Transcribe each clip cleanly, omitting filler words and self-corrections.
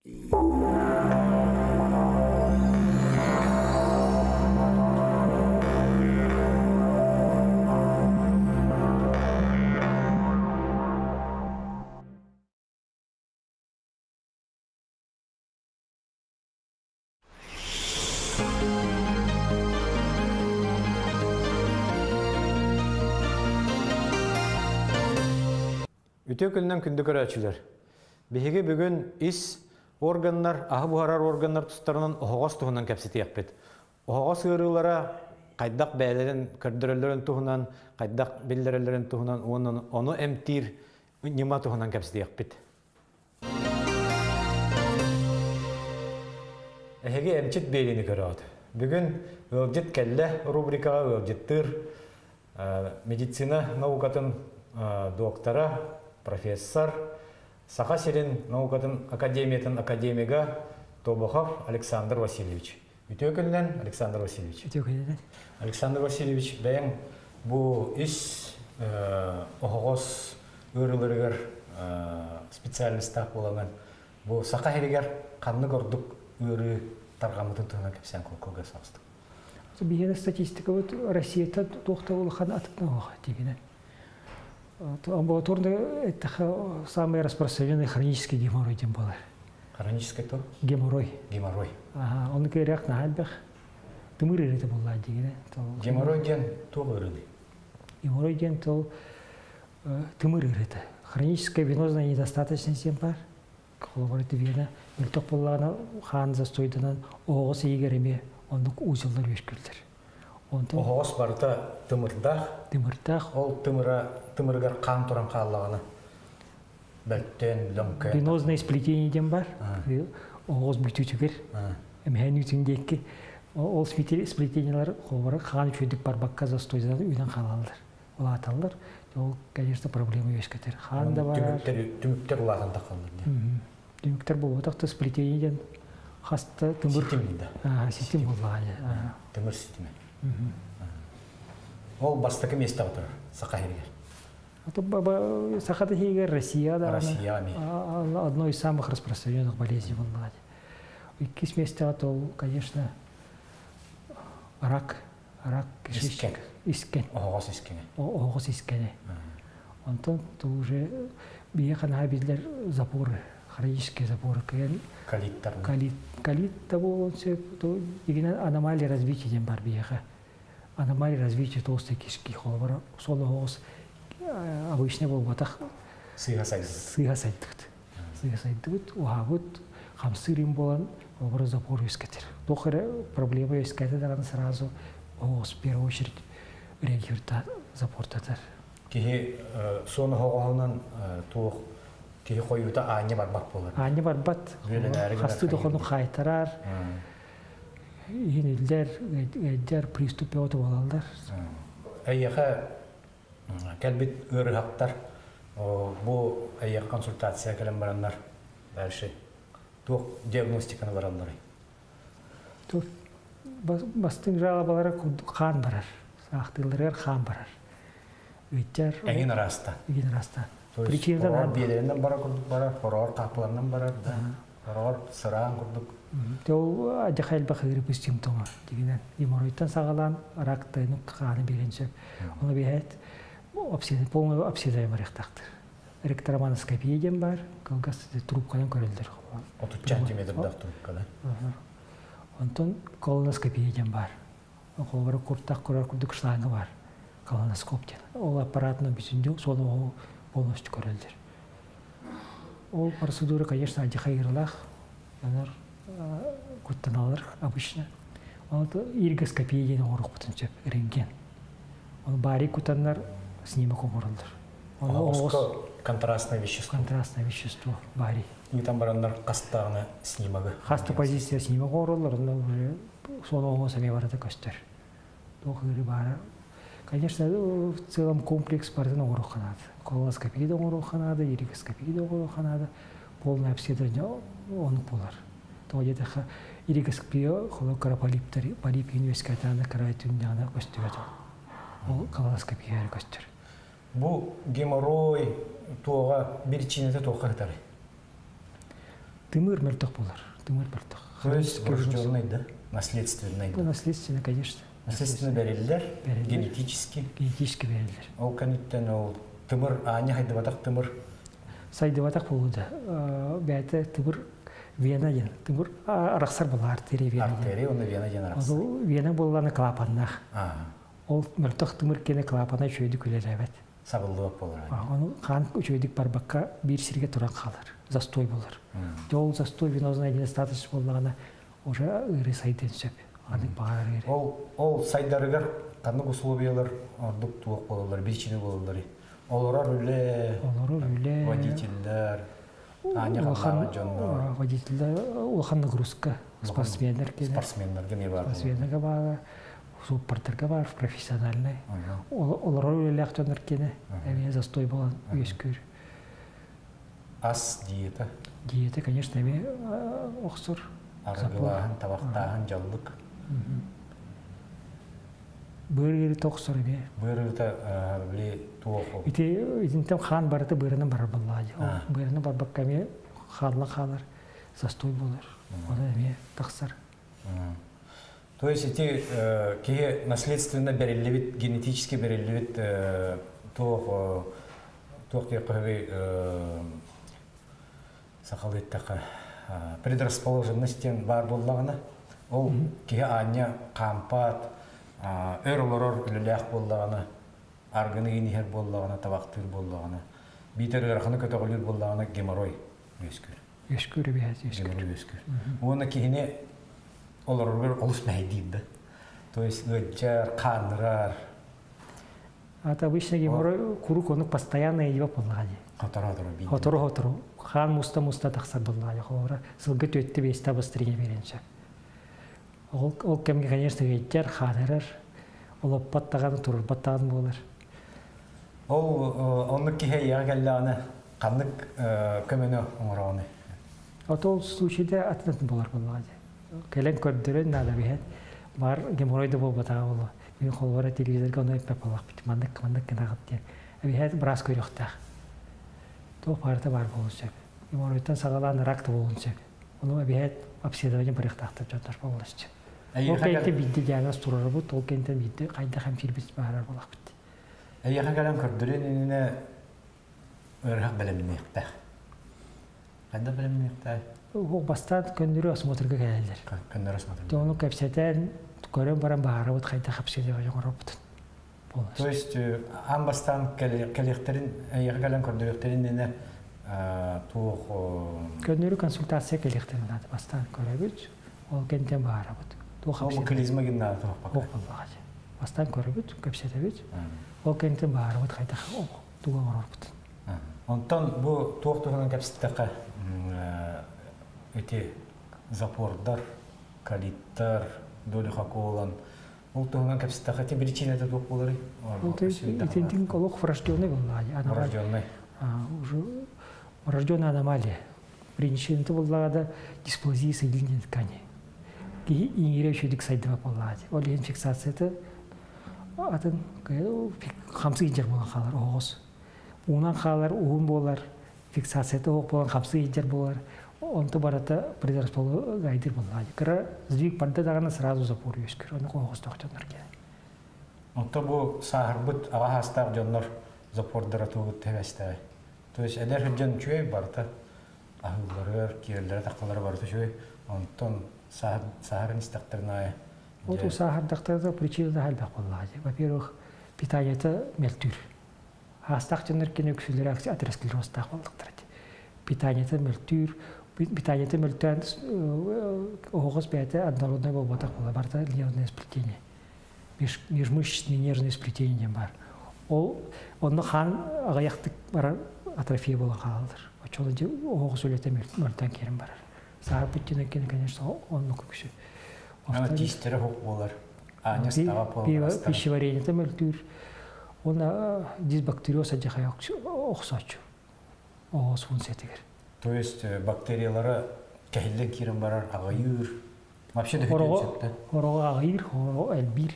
Үтө күннен күнді көрәчілер. Беге бүгін ис органнар, ағы бұхарар органнар тұстарынан оғыз тұғынан кәпсеті яқпет. Оғыз ғырылара қайдақ бәлерін, көрдірілерін тұғынан, қайдақ белдерілерін тұғынан, оны әмтир нема тұғынан кәпсеті яқпет. Әхеге әмчет бәлені көрәді. Бүгін өлжет кәлі рубрикаға өлжеттір медицина наукатын доктора, профессор, Саха-Серин наукатын академига Тобохов Александр Васильевич. Үтөкілден Александр Васильевич. Үтөкілден. Александр Васильевич, бәйін бұл іс оғыз өрілерігер специалистақ болған. Бұл Саха-Серигер қанны көрдік өрі тарғамытын тұғына кәпсен көкөге сағыстық. Бейені статистика Россияда тоқта олыған атықна оға дегені. Амбулаторно это самый распространенный хронический геморрой демболар. Хронический кто? Геморрой. Геморрой. Ага, он киряк на альбах. Тымыр это была дегене. Геморрой ген то вырыды. Геморрой ген то тымыр это. Хроническая венозная недостаточность дембар. Колоборты вена. Илток боллана хан застойдынан оғыз егереме онлық узелдер өшкілдер. Оғыз барыта тымырдақ. Тымырдақ. Ол тымыргар қан туран қалағаны. Бәттен, лөңкі. Венозное сплетение дем бар. Оғыз бүтүтігер. Әмән үтіндекке. Ол сплетениялар қолбары қан үшөндік барбаққа застойдынан үйден қалалар. Ол аталар. Ол, конечно, проблема өскетер. Хан да бар. Түміктер ұлағын тақалыр. Түміктер бұл отақты сплетениеден хаста тымыр. Систем дейді. Систем болған. Тымыр системе. Ол бастықы месті отыр, Саха-Серигер. Саха-Серигер Россияда. Россиями. Одно из самых распространенных болезней в Алладе. Кис месте ол, конечно, рак кишечника. Искен. Оғыз искене. Оғыз искене. Онтон уже биехана bizler запоры, хронические запоры. Калиттар. Калит того, деген аномалия развития дем бар биеха. Аномалия развития толстой кишки холбара. Сол оғыз обычно бол батақ сыйға сайдығыд. Уағыд қамсырым болан образ запор өскетер. Тоқыры проблема өскетер сразу оғыз в первую очередь реагирует запортатар. Кеге соны хоғауынан туық кеге қойуыда аңе барбақ болар. Аңе барбат. Қасты доқыны қайтарар. Енелдер приступе оты болалдар. Әйеға кәлбет өрі хақтар. Бұл әйеға консультация кәлем барандар. Дальше. Туық диагностиканы барандар. Бастың жалабалары қан барар. Сақтылырыр қан барар. Әген раста. Әген раста. Причинадан белерінен барар, хорор қапыларынан барар, хорор сыран күрдік. Ол ажақайыл бақығыры бұл симптома дегенен. Геморроидтан сағалан рақтайының қаны беренші. Оны бейет полный обседаемый ректақтыр. Ректороманоскопия дем бар, колгасты трубкадан көрілдір. 30 сантиметрдақ трубкада. Онтон колоноскопия дем бар. Қолбары құрттақ көрер күрдік шлаңы бар. Колоноскоп ден. Ол аппаратының бүтінде соны полностью көрілдір. Ол процедура, конечно, ажақайырлақ. Күттіналар обычно. Иргоскопия ден оғырық бұтын рентген. Бари күттанлар снимок оғырылдыр. Контрастное вещество. Контрастное вещество, бари. И там барандар қастағына снимогы. Қасты позиция снимок оғырылдыр, уже соны оғы сәме барады көстер. Тоқыры бары. Конечно, в целом комплекс бардың оғырық қанады. Колоноскопия да оғырық қанады, иргоскопия да оғырық қанады. Полное обследование оны болар. Тоғыдеті иргоскопия қолы караполиптер, полип университетаны карайтынына көстер. Ол колоноскопия көстер. Бұл геморрой туға причинеті тоққа қытары? Тымыр мөлтөх болар. Тымыр мөлтөх. То есть врожденный, да? Наследственный. Ну, наследственно, конечно. Наследственно берилер, Берилер. генетически. Генетически берилер. Ол каниттен ол тымыр, аня хайдыбатак тымыр. Сайдыватак болуды. Бәйті тымыр вена ден. Тымыр арақсар болар, артерия вена ден. Артерия, оны вена ден арақсар. Ол вена боланы клапаннах. Ол мөлтөх тымыр кені клапана чөйді күлеләбет. Сабылдылық болар. Оны қан чөйдік барбаққа бір сірге тұран қалар. Застой болар. Ол застой венозный недостаточно болағына уже ыры сайден сөп. Аны бағар ыры. Ол сайдарыгар қанық условиялар ордық туық болалар, бірчіні болалар. Олар үлі, водительдер, аня қалаға жонлар. Водительдер, улхан нагрузка, спортсмендер кені. Спортсмендерге не бар? Спортсмендерге бар, суппортерге бар, профессиональный. Олар үлі ақтоныр кені, әме застой болан өскөр. Ас диета? Диета, конечно, әме оқсыр. Арғылағын, табақтағын, жалдық. Бөргері тоқсыр әме. Бөргірді біле туық ол. Итінтем хан барыты бөрінің бар болады. Бөрінің бар баққа әме ханлы қалар, застой болар. Оны әме тақсыр. То есть эти кеге наследственно берелевит, генетически берелевит туық кеқығы сақалеттіқі предрасположенностен бар болағына. Ол кеге аня қампат, өрілорор үліләқ болағына, арғыны енігер болағына, табақтыр болағына. Бейтер ғарқыны көтіғылыр болағына геморрой өскір. Өскір бәз өскір. Геморрой өскір. Оны кегіне олар олыс мәйдейді. То есть өтчар, қандырар. Это обычно геморрой курук, он постоянно его болағады. Хотору. Хан муста тақсар болағады. Холора сылғыт өтті бейсті быстырыне беренші. Ол кемге, конечно, өтчар, қанырар. Ол оппаттаған, тұрырбаттаған болар. Ол оны кеге яғаллағаны қандық көмені оңырағаны? Ол случайда атынатын болар болағады. Кәлен көрдірін нада бейет. Бар геморройды бол батаға болу. Мен қолуара телевизорға оны өппеп болақ біті. Мандық кенағыт ден. Әбейет біраз көріқтақ. Тоқ барыта бар болу сөп. Геморройдан сағаланы ракты болуын сөп. Оны әбейет обследование біріқтақтып жатар болу сөп. Ол кәйті бидді диагноз тұрары бұд. Ол кәйті бидді қайда қамшербіз бағарар болақ біті. Әйеға кәлен көрдірін еніне өріғақ білімінеқтақ. Қайда білімінеқтақ? Ол бастан көндірі осмотрға кәлелдер. Көндірі осмотрға. Оны көпсетен көрен баран бағары бұд қайда қапсердеға жоғыры бұдын. То есть, ан бастан кәлектерін, әйеға кәлен көрдіректерін ене туық... Көндірі консультация кәлектерін ады бастан көрі бұд. Ол кәнтен бағары бұд. Ол клизма геннады туық бақай. Ол бағады. Бастан көрі бұд, көпсеті бұд. Ол кәнтен бағары бұд қайда туға ғырыр бұдын. Онтан бұл туық туғынан кәпсеттіқі өте запордар, калиттар, доли хаколан. Ол туғынан кәпсеттіқі те причина это туық болары? Итентин колок врожденный болады. Врожденный? Врожденная аномалия. Причина болады дисплазия соединительной ткани. Ингере үшедік сайдыва болады. Ол инфекция это атын қамсы егер болған қалар, оғыз. Онан қалар, оғын болар, фиксация это оқ болған қамсы егер болар. Онты барата предрасположенный гайдер болады. Кыра сдвиг барды дағаны сразу запор өскір. Оны оғыз тоқтаныр ке. Онты бұл сағыр бұд аға хастақ жонлар запордары туғыт тәвәстәй. То есть әдер хүджен чөй барыта ағылары, киерлері тақталары барыта чөй. Онтын сағырын істақтырнай. Вот у сахардақтарда причина хальбақ болады. Во-первых, питание это мельтүр. Хастақ жонлар кен өксілері атеросклеростақ болдықтырады. Питание это мельтүр. Питание это мельтүр. Оғыз бәйті однородный болбатақ болады. Барда нервное сплетение. Межмышечные нервные сплетения бар. Оны хан ағаяқтық бар атрофия болған қалалыр. Очолы оғыз өлеті мөлтен керін барар. Сағыр бүттен өкені, конечно, оны көкші. Тистері хоқ болар. Аня става болар. Пищеварение это мөлтүр. Оны дисбактериоз әдіғай оқсачу. Оғыз функциятығыр. То есть бактериялары кәхілден керін барар, ағайыр. Вообще да хүтен сөпті? Ороға ағайыр, ороға әлбір.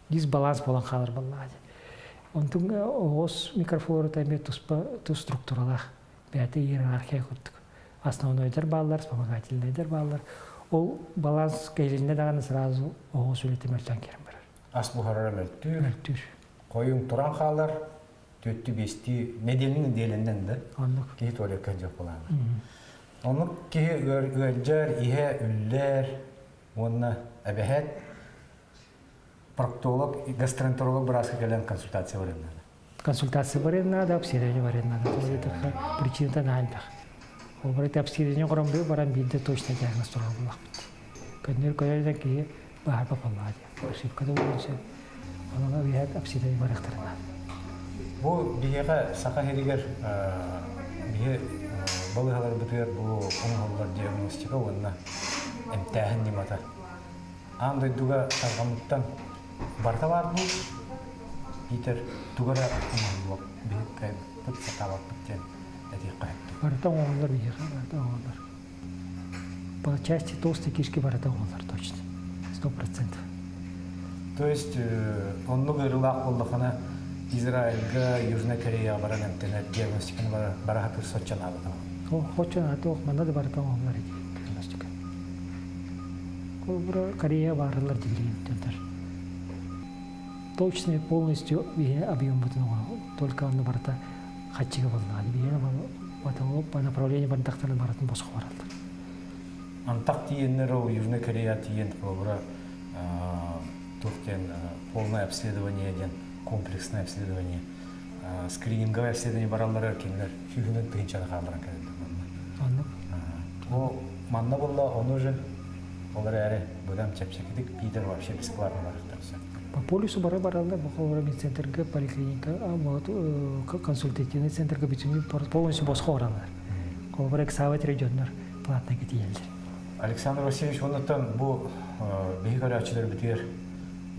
Дисбаланс болан қалар болады. Онтың оғыз микрофлора тәме тұс структуралақ. Бәті иерархия күрттік. основнойдар баллар, вспомогательныйдар баллар. Ол баланс кейлинне даганы сразу оғыз үлеті мөлтен керім барар. Ас бұхарара мөлттүр. Мөлтүр. Қойың тұран қалар, төтті бесті неделінің делінден де Онлық. кейі туалет кәнжек болағын. Оның кейі өлжер, ihe, үллер, оны әбәхет, проктолог, гастроэнтеролог бірасқа кәлен консультация бар еді. Консультация бар еді надо, обследование бар еді надо. Причина-то нағанбақ. Ол бар еді обследование құрам бүй, барам білді точно диагноз тұрға болақ бітті. Көндер көйлерден кейі бағар бапалла де. Ошибкада болынша, оныңа бейхет обследование бар ектарына. Бұл бейеға сақа херігер, бейе балығалар бұтығар бұл оңғалар диагностика онына әмтәхін немата. Андай дуға сарғамыттан барта бар бұл, Питер тугара оңғалар бейет кәй бұт сақалақ біттен әдек қайыпты. Барата оңғалар бейеға, барата оңғалар. По части толстой кишки барата оңғалар точно. 100%. То есть, онны ғырылақ болдықына Израильга, Южная Корея баран әмтенер диагностиканы бара хатыр сотчан алды. Хочан аты оқманда да барата оңғалар еді диагностика. Ол бұра Корея барылар дегілген өттендер. Точно полностью объем бұтын оға. Только онны барата қатчыға болдыға. Бейені по направлению бардақтарын баратын босқа баралды. Антақ тиеннер ол Южная Корея тиен бұра Туркен полное обследование, комплексное обследование, скрининговое обследование бараллары кемлер хүйгінен тыгынчаны қалдыран кәдімді. Ол манна болла, оны уже олар әрі бұдан чәпшекедік Питер вообще бесплатно барықтарсы. По полюсу баралдар, бұқылғыра медцентрге, поликлиника, консультативный центрге бітімі полностью босқа оралар. Ол бір эксават регионлар платна кеті елдер. Александр Васильевич, онықтан бұл бейік арачылар бітер,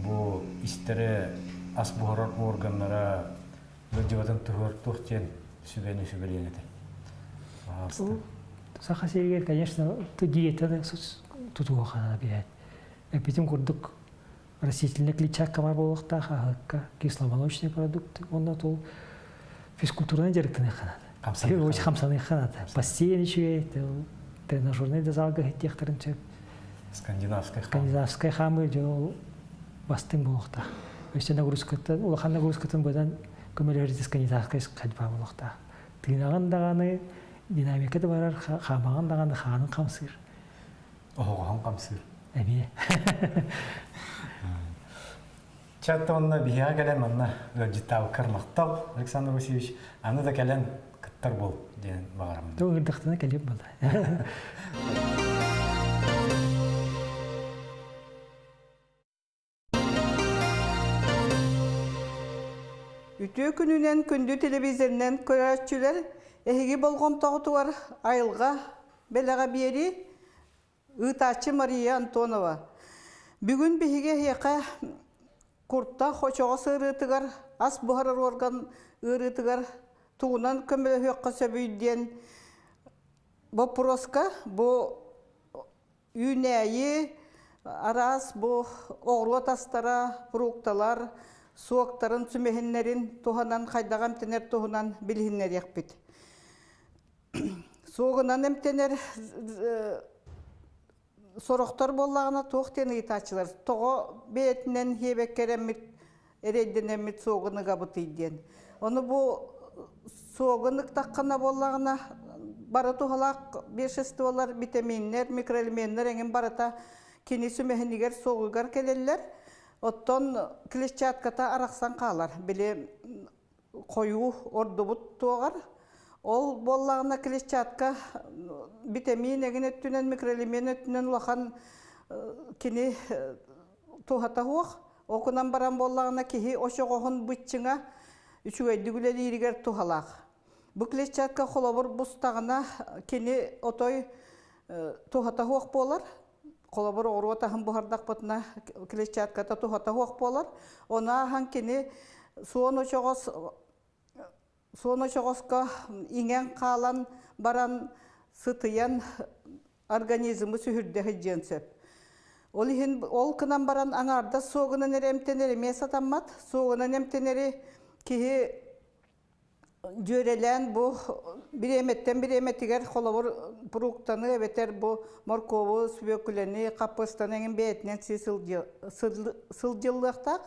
бұл істері ас бұғырар органлара өддеватын тұқтен сүбені еді. Сақа сергер, конечно, диетаны тұтуға қана бейет. Бетім көрдік растительная клетчатка бар болықта, қағыққа, кисломолочный продукты, онда тұл физкультурный директорный қанады. Очень қамсаны қанады. Постельный шүйет, тренажерный залға хеттектірін сөп. Скандинавская хамы бастың болықта. Өсте нагрузкаттан, улахан нагрузкаттан бұдан көмелерді скандинавская қадба болықта. Тыйнаған дағаны динамикада барар, қамаған дағаны қағанын қамсыр. Оған қамсыр. Әмей. Чатта онына бейға кәлен онына өрдеттау кірмақтал, Александр Васильевич, аны да кәлен кіттар бол, деген бағарамын. Ол үрдіқтіні кәлеп болды. Үтө күнүнен күндү телевизорнен көрәтчүләр эһиги болгом тоғытуар айылға белеға бери Ытачы Мария Антонова. Бүгін биһиге яқа куртта хочоға сырытыгар, ас бұхарар орган ырытыгар, туғынан көмілі хөққа сөбүйден вопроска бұ үйнәйі арас бұ оғыру тастара, фрукталар, суоктарын сүмехиннерин туһанан хайдагам тенер туһунан билһиннер яқпит. Суогынан эмтенер сороқтар боллағына туқтен ыйтачылар. Тоғы бетінен хебеккеремит, эрейденемит суогыны габытыйден. Оны бұ суогынық таққана боллағына бары туғалақ бешестуалар, витаминнер, микроэлементтер әңін барата кені сүмехиннигер соғыгар келелер. Оттон клетчатката арақсан қалар. Біле қойу ордубут туғар. Ол боллағына клетчатка витамин егін өттінен, микроэлемент өттінен улахан кені туғата хуақ. Оқынан баран боллағына кехи ошоғығын бұтчыңа үчігейді иригер туғалақ. Бұл клетчатка қолабыр бұстағына кені отой туғата хуақ болар. Қолабыр оғыру отағын бұхардақ бұтына клетчатката туғата хуақ болар. Она хан кені суон очоғосқа иңен қалан баран сытыян организмы сүхірді хыджен сөп. Ол кынан баран аңарда соғынан әрі әмтенері мес атаммат, соғынан әмтенері кеге Jörelen bu biremetten biremettiger kolabor pruktany ebeter bu morkovu süböküleni kapıstanın beyetinden sılcıllıqtaq.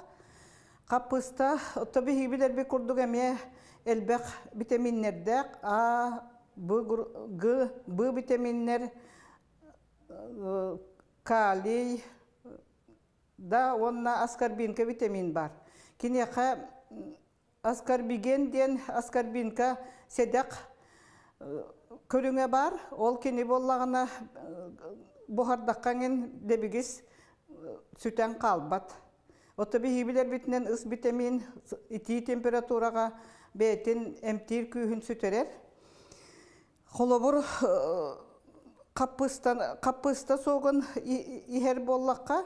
Kapısta tabi hibiler bir kurduk eme elbek vitaminlerdek A, B, G, B vitaminler kaliy da onna askarbinka vitamin var. Kineka askarbigen diyen askarbinka sedek körüne bar. Ol kini bollağına buhardakkanın debigis süten kalbat. O tabi hibiler bitinen ıs vitamin iti temperaturaga beytin emtir kühün süterer. Kolobur kapısta soğun iher bollakka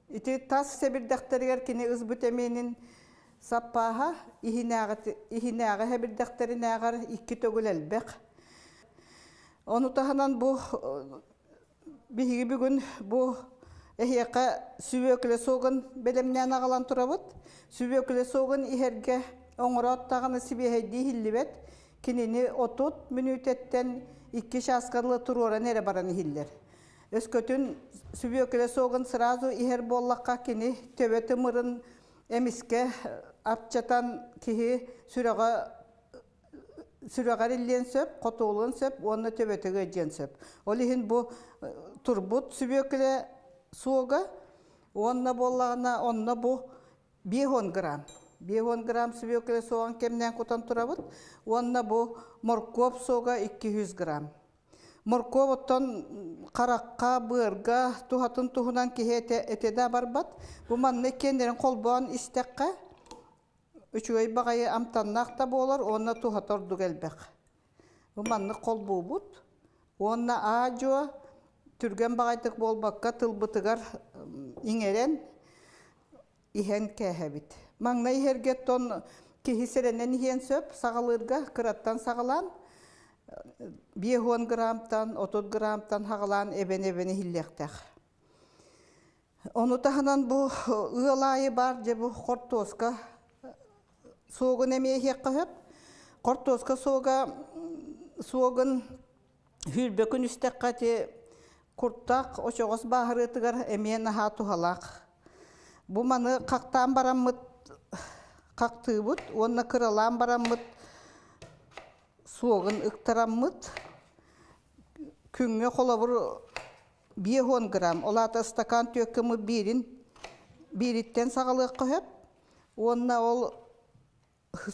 iti tas sebirdakteriger kini ıs vitaminin sappaha ihinağı hebirdakterin ağar iki tögül elbek. Onu tahanan bu bihigi bugün bu ehiyaka süböküle soğun belemnen ağalan turabıt. Süböküle soğun iherge oңurat tağını sibiheydi hillibet. Kinini 30 minütetten 2 şaskarlı turora nere baran hiller. Öskötün süböküle soğun sırazı iher bollakka kini töbe tımırın emiske apçatan kihi süregar illen söp, kotuğulun söp, onunla töbetege edecen söp. Olihin bu turbut süböküle soğuğa, onunla bollağına, onunla bu 5 gram. 5 gram süböküle soğan kemden kutan turabıt, onunla bu morkop soğuğa 200 gram. Morkop ottan karakka, bırga, tuhatın tuhunan kihi etede barbat. Bu manne kendilerin kolboğan istekka, üçügey bağayı amtannaqta bolar, onunla tuhat orduk elbek. Bu manne kolboğu but. Onunla ajo, türgen bağaytık bolbakka tılbıtıgar iňeren ihen kehebit. Mangna ihergetton kihi serenen ihen söp, sağalırga, kırattan sağalan, 5 gramtan, 30 gramtan hağalan ebeni hillektek. Onu tahanan bu ığalayı bar, je bu kortoska soğun emeye hekka höp. Kortoska soğun hülbökün üstekkati kurtak, oçoğuz bahırıtıgar emeye naha tuhalak. Bu manı kaktan baramıt, kaktığıbıt, onna kıralan baramıt, soğun ıktaramıt, küngü kolabur 5 gram, olata stakan tökümü biritten sağalıqqa höp, onna ol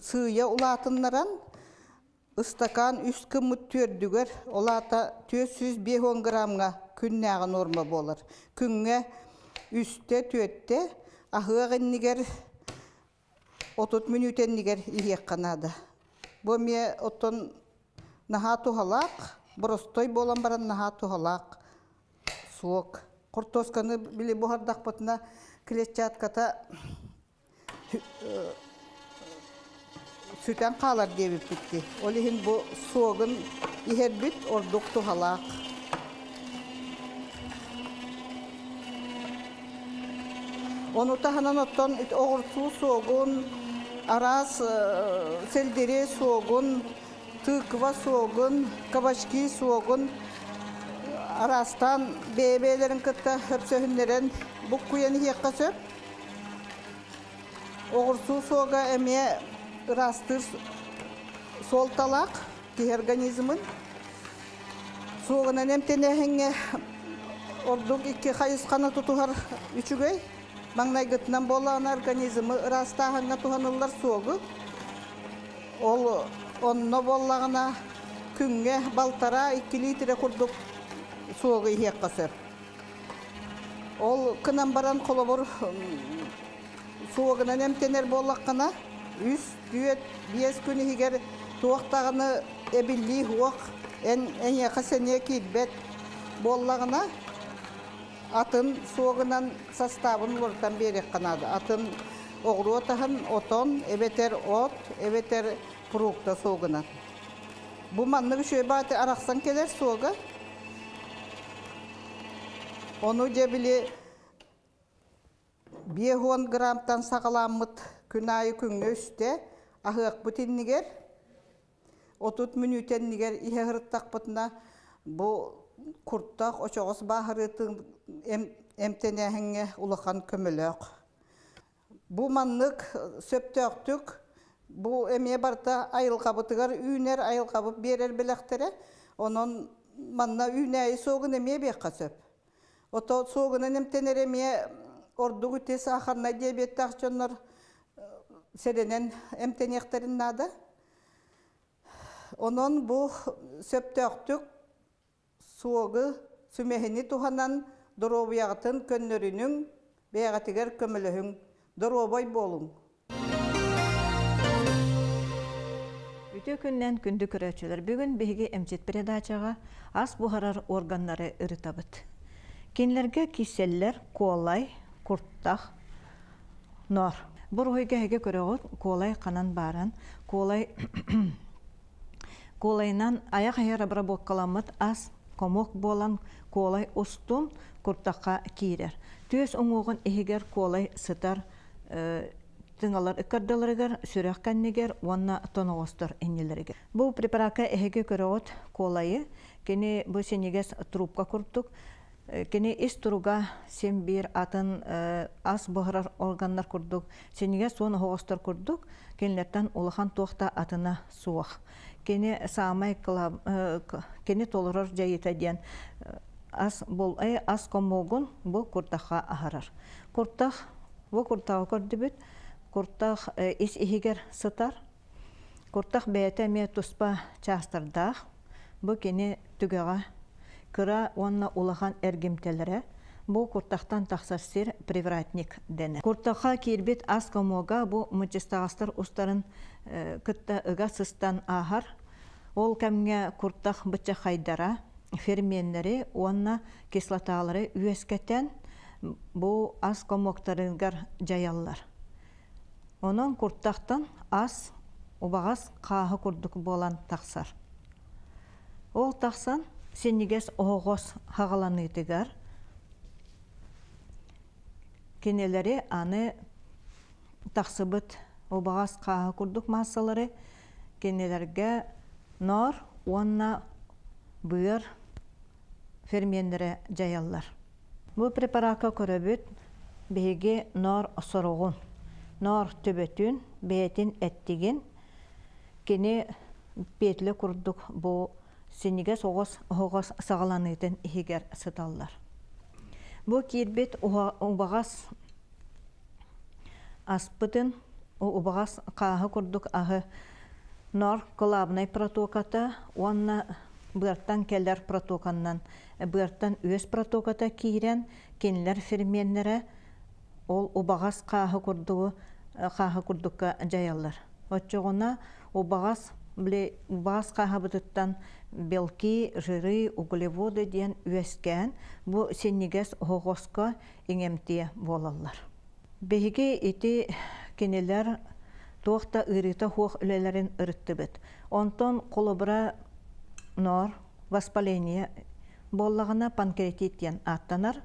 sığıya ulatınlaran, istakan üst kımıt tördüger, olata 405 gramga künnäge norma bolar. Küngü üstte tötte, ahıgınniger 30 minütenniger ihek kanada. Bu me oton naha tuhalak, brostoy bolan baran naha tuhalak, soğuk. Kortoskanı bile buhardak batına kiletçat kata süten kalar devip bitti. Olihin bu soğuğun iher bit orduk tuhalak. Onu tahanan oton oğursu soğuğun, aras selderi soğuğun, tıkva soğuğun, kabaşki soğuğun, arastan bebelerin kıtta höpsöhünlerin bu kuyeni hiyakka söp. Oğursu soğuğa emeye rastır sol talak ki organizmin. Soğuğuna nemtenehenge orduk 2 hayız kanı tutuhar üçügey. Mangnay gıtnan bolan organizmi rastahanga tuhanıllar soğuğu. Ol onna bollağına künge baltara 2 litre kurduk soğuğu hiyakka söp. Ol kınan baran kolobor soğuğuna nemtener bollaqına üst düet 5 günü higer tuğaktağını ebilli huaq en yaka seneye kilbet bollağına atın soğuğundan sastavın ortadan berek kanadı. Atın oğru otahın oton, ebeter ot, ebeter purukta soğuğundan. Bu manlı bir şey batı araksan keler soğuğa. Onu cebili 5 gramtan sağalamıt künayı küngü üstte ahık butinniger 30 минутен нигер ihe hırttak butna bu kurttak oçoğuz bahırıtın emtenehenge ulakan kömülök. Bu manlık söptöktük. Bu emeye barta ayıl kabıtıgar üner ayıl kabıp berer bilektere. Onun manna üneyi soğun emeye bekka söp. Oto soğunan emtener emeye ordu gütesi ahırna diyabet takçonlar serenen emtenekterin nada. Onun bu söptöktük soğuğu sümehini tuhanan durobiyatın könlörünün beyatiger kömülühün durobay bolun. Үтө күннен күндү көрөчүлөр бүгүн биги эмчит передачага ас бухарар органнары ырытабыт. Кинлерге киселлер колай, курттах, нор. Бургойга heге көрөгөт колай канан баран, колайнан аяк аяра обработкаламыт ас комок болан колай устун курттакка кирер. Төс оңогун эхигер колай сытар тыңалар иккардаларыгар сүрәккәннигер уанна тоноостор эннелеригер. Бу препаратка эхеге көрөгөт колайы кени бу сенегес трубка курдук. Кени ис туруга сен бир атын ас бохарар органнар курдук. Сенегес сон хогостор курдук. Кенлерден улахан туакта атына суах. Кени самай кылам кени толорор жайыта ден ас бол ас комогун бу куртаха ахарар. Куртах бу куртага көрдүбүт. Куртах ис ихигер сытар. Куртах бәйтәме туспа частардах. Бу кени түгәгә кыра онна улахан эргимтелере. Бу куртахтан тахсарсыр привратник дене. Куртаха кирбит ас комога бу мучистагастар устарын кытта ыга сыстан ахар. Ол кемге куртах быча хайдара ферменнери онна кислоталары үескетен бу ас комоктарыгар жаяллар. Онон курттахтан ас убагас каһы курдук болан таксар. Ол таксан сенигес огос хагаланыдыгар. Кенелери аны таксыбыт убагас каһы курдук массалары кенелерге нор уанна бүйөр фермендері жаяллар. Бу препаратка көрөбүт беге нор сорогун. Нор төбөтүн, бетин эттиген, кені бетлі курдук бу сенеге соғыз сағаланыдын ихигер сыталлар. Бу кирбет убагас аспытын, убагас каһы курдук ахы нор колабнай протоката, уанна бырттан келлер протоканнан, бырттан өс протоката кирен, кенлер ферменнері, ол убагас каһы курдукка жаяллар. Отчогуна убагас каһы бытыттан белки, жиры, углеводы ден үескен, бу сеннигес хогоска иңемтие болаллар. Беге ити кенелер тоқта ырыта хуох үлелерин ырыттыбыт. Онтон колобра нор, воспаление боллагана панкреатит ден аттанар.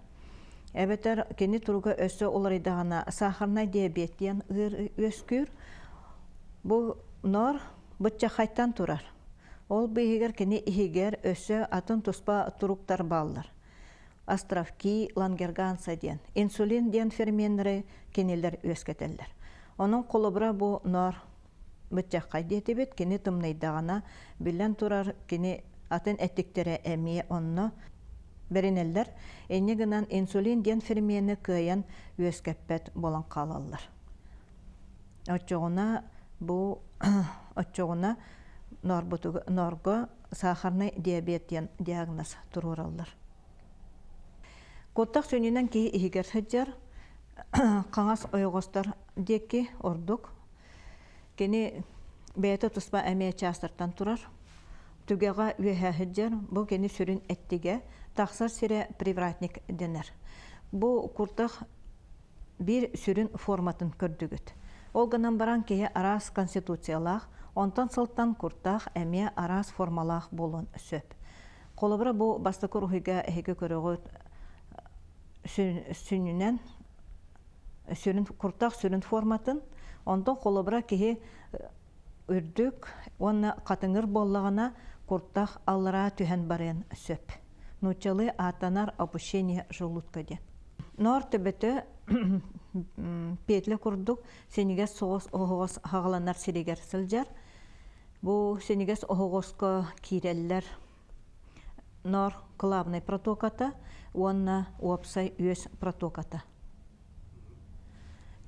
Эбетер кени туруга өссө оларыдагана сахарный диабет ден өскүр. Бу нор бытча хайтан турар. Ол бейгер кени ихигер өссө атын туспа туруктар баллар. Островки, лангерганса ден. Инсулин ден ферменнери кенелер өскетеллер. Onun kolobra bu nor bıçak kaydeti bit kini tımnaydağına bilen turar kini atın ettikleri emiye onu berineller. Eni gınan insulin diyen firmiyeni kıyan üyeskepet bolan kalallar. Otçoğuna norga saharnay diyabet diyen diagnoz tururallar. Kotak sönünen ki ihiger hıccar Қаңас ойғостар декі ордық. Кені бәйті тұспа әмей частыртан тұрар. Түгеға үйе хыджар, бұл кені сүрін әттіге тақсар сире привратник денер. Бұл құртақ бір сүрін форматын көрдігіт. Ол ғынан баран кеге арас конституциялақ, онтан сылттан құртақ әмей арас формалақ болын сөп. Қолыбыра бұл бастықыр ұйға әйгі көріғіт сүнінен куртак сүрүн форматын, онтон колобра кеге үрдүк, онна қатыңыр боллағына куртах аллара түһен барен сөп. Нучалы атанар опущение желудка ден. Нор төбөтө петле курдук, сенигес соғыс оғығыз хағаланар сирегер сылжар. Бу сенигес оғығызға киреллер нор главный протоката, онна уапсай өс протоката.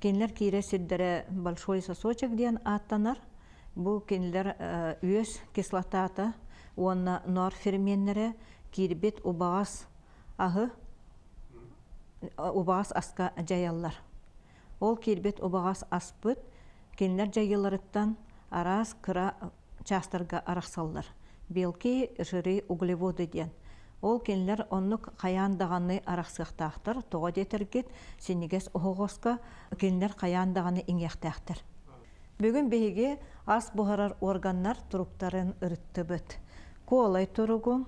Кенлер кире сиддере большой сосочек ден аттанар. Бу кенлер өс кислотата, онна нор ферменнере кирбет убағас ағы, убағас аска жайаллар. Ол кирбет убағас аспыт, кенлер жайыларыттан арас кыра частырга арақсаллар. Белки жиры углеводы ден. Ол кенлер оннук қаяндағаны арақсықтақтыр, тоға детергет, сенегес оғығысқа кенлер қаяндағаны иңяқтақтыр. Бүгін бейге ас бұғарар органнар тұруптарын ұрытты бүт. Колай тұруғын,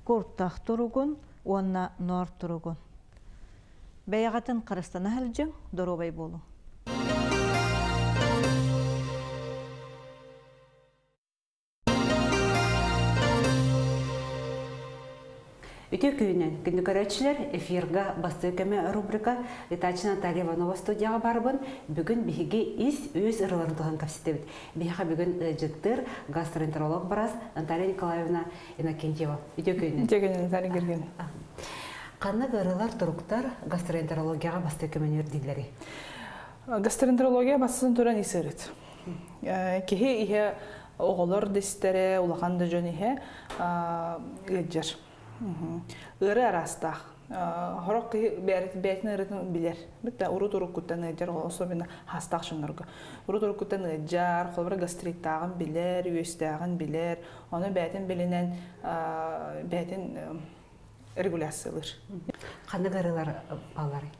курттақ тұруғын, онна нор тұруғын. Бәйғатын қырыстана әлжің, дұробай болу. Үтө күйінен күнді көрәтшілер эфирға басты көмі рубрика Итачы Наталья Иванова студияға барбын. Бүгін бігі ис өз ұрыларын тұған кәпсетебіт. Бігі бүгін жыттыр гастроэнтеролог барас Наталья Николаевна Иннокентьева. Үтө күйінен. Үтө күйінен, Наталья Герген. Қаны ғырылар тұруқтар гастроэнтерологияға басты көмін өрдейлері? Гастроэнтерология басысын тұран есі өрет. Кеге ihe оғылыр дестері, улағанды жөн ihe өджер. Ыры арастақ. Хорақ бәйтін ырытын білер. Бітті ұрут-ұрық күттен өджер, особенно хастақ шынырғы. Ұрут-ұрық күттен өджер, қолбыр гастриттағын білер, өстағын білер. Оны бәйтін білінен бәйтін регуляциялар. Қаны ғырылар балары?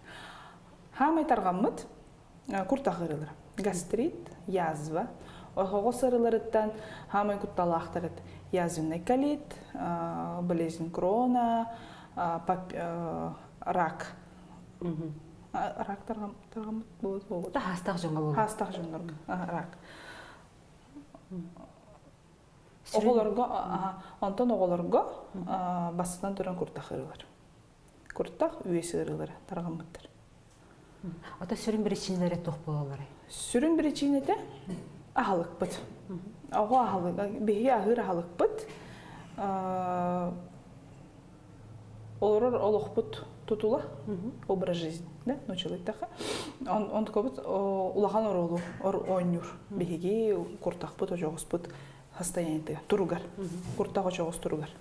Хамай тарғамыд, күртақ ғырылар. Гастрит, язва. Оғыз ырыларыттан хамай күтталақтарыд. Язвенный колит, болезнь Крона, рак. Рак тарғамыд болады. Хастақ жонға болады? Хастақ жонға, рак. Оғыларға, онтан оғыларға басынан тұран күртақ ырылар. Күртақ үйесі ырылар, тарғамыдтыр. Ота сүрін біречінлері тоқ болалары? Сүрін біречінеті ағалық бұд. Оғы ағалық, бейге ағыр ағалық бұд. Олырыр олық бұд тұтула, образ жизнь, ночылық тақы. Онды көбіт ұлаған оролу, ойнюр. Бейге күртақ бұд, оғыз бұд состояниеті, тұруғар. Күртақ оғыз тұруғар.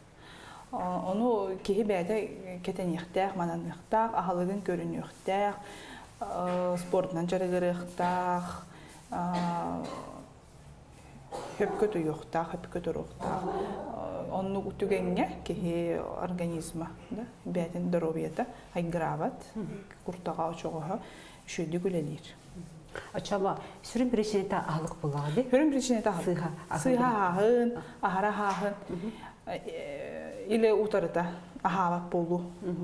Оны кейі бәді кетен еқтәқ, манан еқтәқ, ағалығын көрін еқтәқ, спортынан жарығыр еқтәқ, höpkötü yoxtaq, höpkötü roxtaq. Onu tügenge ki organizma da bəyətin здоровьета aygravat, kurtağa çoğu şöyle gülelir. Açaba sürün birçinete ağlıq buladı. Sürün birçinete ağlıq. Sıha hağın, ahara hağın. İle utarıda ahavak bolu.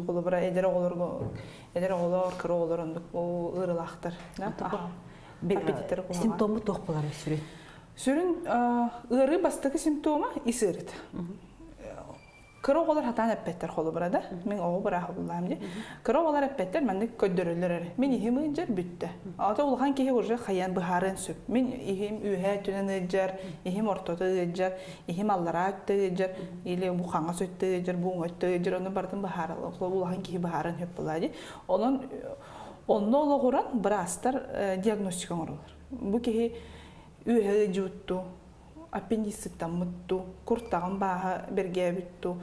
Olu bura edere olur, kırı olur, o ırılaqtır. Simptomu toq buları sürün. Sürün ırı bastığı simptoma isi ırıdı. Kırı oğular hatan epetler kolu burada. Men oğu bırağı bulayım diye. Kırı oğular epetler bende köddürülür. Men ihim ıcır büttü. Ata ulğan kehe urca xayan bıharın söp. Men ihim ühe tünen ıcır, ihim ortada ıcır, ihim allara aktı ıcır, ili bu xanga söttü ıcır, bu öttü ıcır, onu bardım bıharı. Ulğan kehe bıharın höp bulaydı. Onu olağıran bırastar diagnostikan olur. Bu kehe ühe juttu, appendisittan muttu, kurtağın bağı bergeye bittu,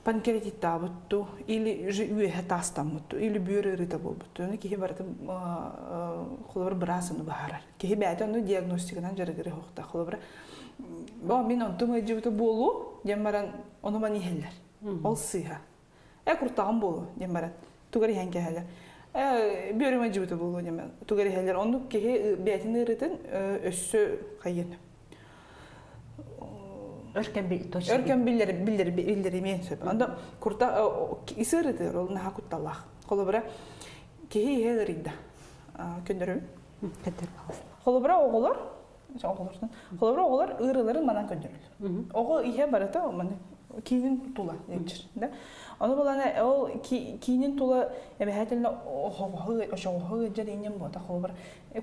pankreatitta bittu, ili ühe tastan muttu, ili büyürü rita bol bittu. Onu kehe barıda kolabır bırasını baharar. Kehe bəyəti onu diagnostikadan jarıgırı hoqta. Kolabır, min ontum ıcıbıtı bolu, jembaran onu bani heller. Ol sıha. Kurtağın bolu, jembaran. Tuğarı henke heller. Büyürüm ıcıbıtı bolu, jembaran. Tuğarı heller. Onu kehe bəyətini rıtın össü kayın. Örken billeri men söp. Anda kurta isırıdır ol naha kuttallah. Kolobra kehi he rida. Köndürüm. Kolobra oğullar оголордун. Холобра оголор ырыларын манан көндөрүл. Ого ihe барата мана кийин тула депчир, да. Аны булана ол кийин тула эбехетелне ошого жеринен бота холобра.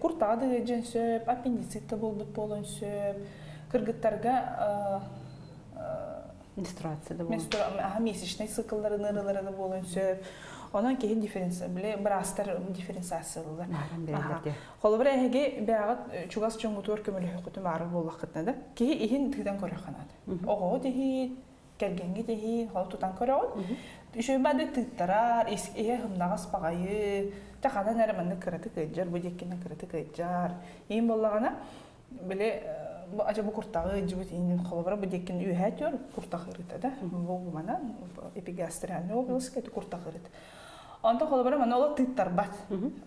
Куртады женсөп, аппендицит болдуп болон сөп, кыргыттарга Менструация да бол. Месячный цикллары нырылары да болон сөп. Онан кейін бірастар дифференциациялар. Холобра эһиги бәгат чугас чоңутур көмөлө хөкүтү мары боллакытна да. Кии ихин тыдан көрө ханады. Ого дехи келгенге дехи хол тутан көрө. Үшө бады тыттарар, эһе хымнагас багайы, тахана нәрмәнне кыраты кыйжар, бу деккенне кыраты кыйжар. Ин боллагана биле ача бу куртагы жибут инин холобра бу деккен үйәтөр куртагы рыта да. Бу мана эпигастральный область кете куртагы рыта. Анда холобра мана ола тыттар бат.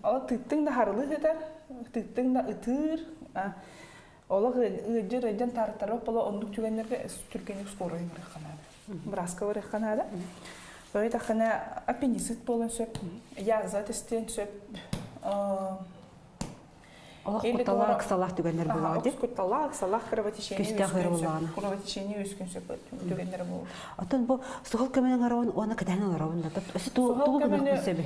Ола тыттың да харылы хетер, тыттың да ытыр. Ола ыжыр тартар ола ондук түгенлерге түркенек скоро эмре ханады. Браска бар ханада. Бөйт хана аппендицит болон сөп, яза тестен сөп. Олах куталак салах түгенлер була ди. Куталак салах кровотечение өскөн сөп түгенлер бул. Атын бу сугал көмөнүн арабын оны кадан арабын да. Өсү туу көмөн себе.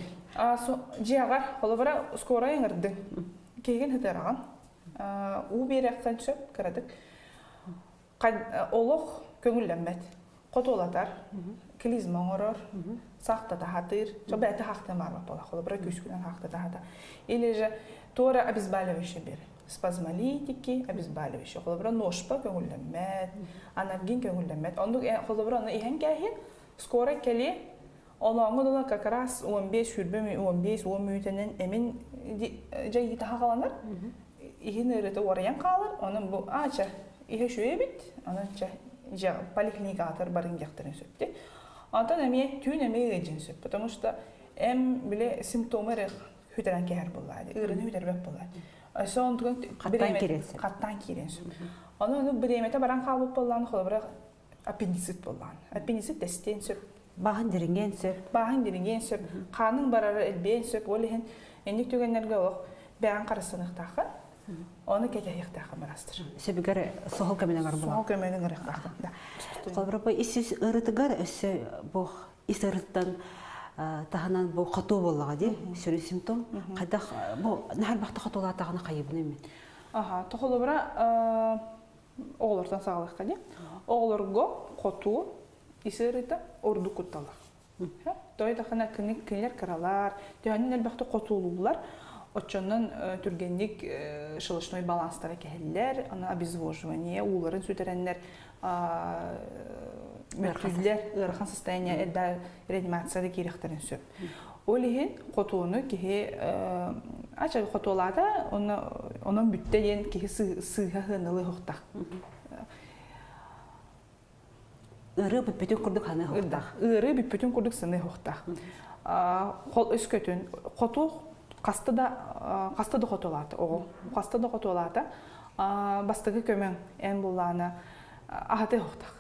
Жагар холобра скоро эңирди. Кеген хетераган. У беректен сөп кырадык. Олох көңүллөнмөт. Котолатар. Клизма оңорор. Сакта да хатыр. Жобети хакта марма бола. Холобра күскүнөн хакта да хата. Или же тора обезболивающее бер. Спазмолитики, обезболивающее. Холобра ношпа көңүллөнмөт. Анальгин көңүллөнмөт. Ондук холобра аны ихен кәһи скоро келе. Олаңы как раз 15 хүрбөмү 15-10 мүнөттен эмин жайы тахаланар. Ихин өрөтө ораян калыр. Анын бу ача ихе шөй бит. Ананча жа поликлиникатор барын жактырын сөптү. Антан эме түн эме эжен сөп. Потому что биле симптомы хүтерен кәһәр булады. Үрүнү хүтербек булады. Сон туган каттан кирен сөп. Аны биремете баран калып болган холобра аппендицит болган. Аппендицит тестен сөп. Багын диринген сөп. Канын барары элбен сөп. Ол ихен эндик түгенлерге ол бәган карасыныктагы. Оны кәҗәйектәгы барастыр. Себегәр сохол көмөнүн арабын. Сохол көмөнүн арабын. Холобра бу исис ырытыгар өсө бу исырыттан таханан бу катуу болгоо ди. Сүрү симптом. Кайда бу нахар бакта катуулатагына кайыбын эми. Холобра оголордан сагалыкка ди. Оголорго катуу исырыта орду кутталар. Той тахана кинер каралар, төнүн элбакта катуулуулар. Очоннан түргенлик шылышной баланстары кәһелләр, аны обезвоживание, уларын сүтәрәннәр, мөркүзләр, ырхан состояние эдә реанимацияда кирәктерен сөп. Ол ихен котууну кихи ача котулада, онун бүттәен кихи сыга хынылы хоктак. Ыры бүтүн курдук ханы хоктак. Ыры бүтүн курдук сыны хоктак. Кол өскөтүн котуу Кастыда хотолаты, кастыда хотолаты, бастығы көмін ән болағына ағаты хоқтақ.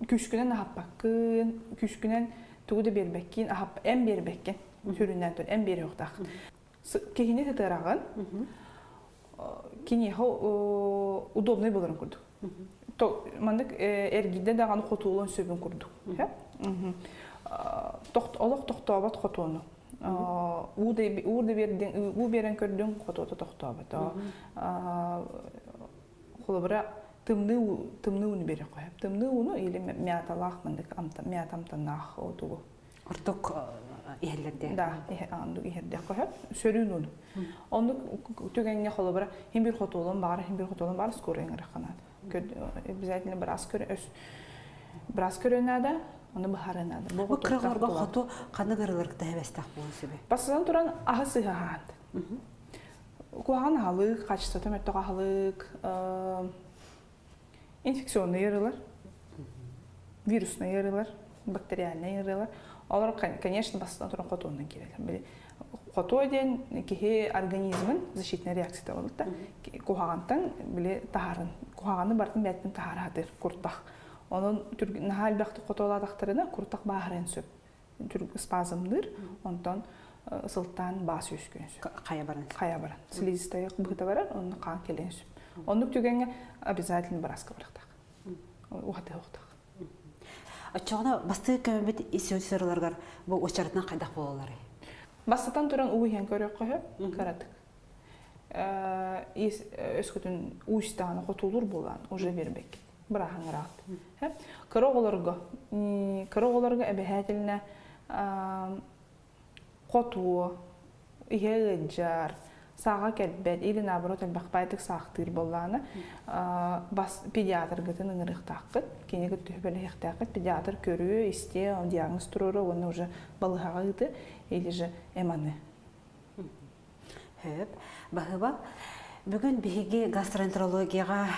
Күшкінен ағаппақын, күшкінен туғыды бербәккен, ән бербәккен, түрінен түр, ән бері хоқтақ. Кегіне тұтырағын, кене удобный боларын күрдік. Мандық әргейді дағаны хотуылын сөбін күрдік. Олық тоқтауабат хотуыны. У берен көрдүн котото токтообот. Холобра тымны уну бере коюп. Тымны уну или мяталах мындык мятамтанах отугу. Орток ихерлерде. Да, андык ихерде коюп, сөрүн уну. Ондук түгенге холобра хим бир котолун бар, скоро эңер канат. Обязательно брас көрөнада. Оны бахаранады. Бу кырыгырга хату каны кырылыр тәбәстәк булсын себе. Басынан туран ахысы хат. Куаган халык, качты төмөттөгө халык, инфекционный ярылар, вирусный ярылар, бактериальный ярылар. Алар, конечно, басынан туран хатуунан кирелер. Хатуу ден кихи организмын защитный реакция болот да. Куагантан биле тахарын, куаганы бартын бәттен тахаратыр куртак. Onun nahal baxtı qotoladaqtırına kurtaq bağırın söp. Türk spazmdır. Ondan ısıltan bas üskün söp. Kaya baran. Слизистая быта барар, onun kan kelen söp. Оннук түгенге обязательно бараска барақтақ. Уғаты оқтақ. Очоғына басты көмебет исөсөрлөргөр бу очартына кайдак бололар. Бастатан туран уйен көрөк коюп, карадык. Өскөтүн уйстаны котулур болан уже бербек. Брахаңыраат. Кыроголорго обязательно котуу, иһэлжар, саға келбет или наоборот элбақпайтык сақтыр болланы бас педиатр гытын ыңырықтаққыт, кенеге түхбелі хектаққыт, педиатр көрүү, исте, диагноз туруру, оны уже балыға гыты, или же эманы. Хөп, бахыба, бүгін биһиги гастроэнтерологияға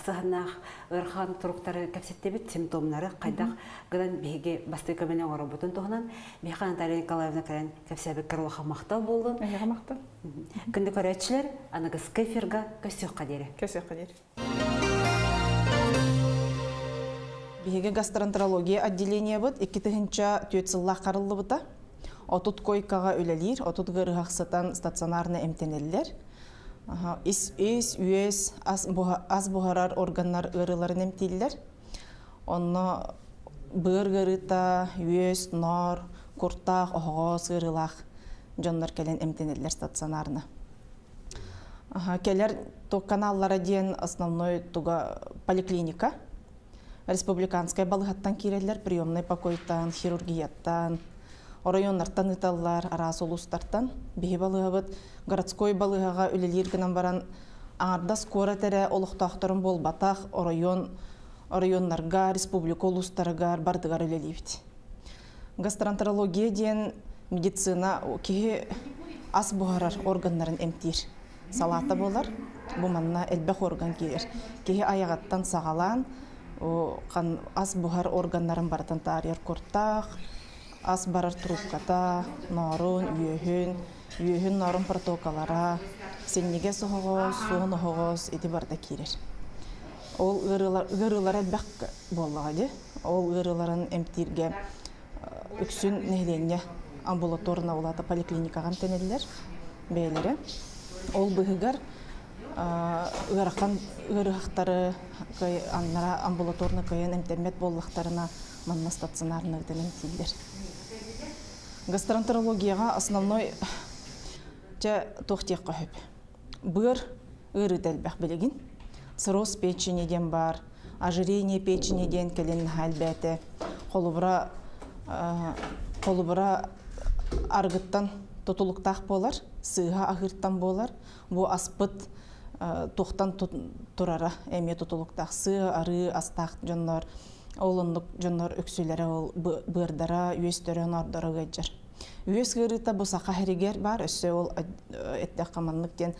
сығанақ ырхан туруктары кәпсеттебет симптомнары қайдақ гыдан биһиги басты көміне оробутун туғынан биһиға Наталья Николаевна кәрен кәпсәбі кірлуға мақтал болдun. Әйеға мақтал. Күнді көрәтшілер анығыз кефирға көсіққа дері. Көсіққа дері. Биһиги гастроэнтерология отделение быт 2-нча түйетсыллах қарылы бұта. Отут койкаға өлелер, отут ғырығақсытан стационарны эмтенеллер. Үес, аз бұғарар органнар ұрыларын эмтейлер. Оны бұғыр ғырыта, үес, нор, куртақ, оғыз, ұрылақ жонлар кәлен эмтенеллер стационарны. Келер каналлара дейін основной туга поликлиника. Республиканская балығаттан керелер, приемный покойтан, хирургияттан, районнартан ыталлар, арас улустартан. Бихи балыгабыт городской балыгаға үлелер гынан баран аңарда скоро тәрі олықтақтырын бол батақ районнарға, республика улустарыға бардығар үлелебет. Гастроэнтерология дейін медицина кеге ас бұғарар органнарын эмтир. Салата болар, бұманна әлбәқ орган келер. Кеге аяғаттан сағалан, ас бұғар органнарын бартан тарияр куртақ, ас барар трубката, норун, үйehün норун протоколара, сеннеге соғыз, суын оғыз, еті барда керер. Ол ғырылар әлбәқ болғады. Ол ғырыларын эмтирге үксін нәйлене амбулаторна олаты поликлиникаған тәнелер, бәйлері. Ол бұғығар ғыраққан ғырықтары аннара амбулаторна көйен эмтемет боллықтарына манна стационарны тәнелер. Гастроэнтерологияға основной тоқтек қойып. Бұр ғыры дәлбәқ білеген. Цирроз печенеден бар, ожирение печенеден кәлен хәлбәті, қолыбыра арғыттан тотылықтақ болар, сыға ағырттан болар. Бұ аспыт тоқтан тұрара әме тотылықтақ сыға, ары, астақ жонлар, олындық жонлар өксілері бұырдара, өстері нардары ғаджар. Өс ғырыта бұ сақа әрігер бар, өсі ол әттәқ қаманлықтен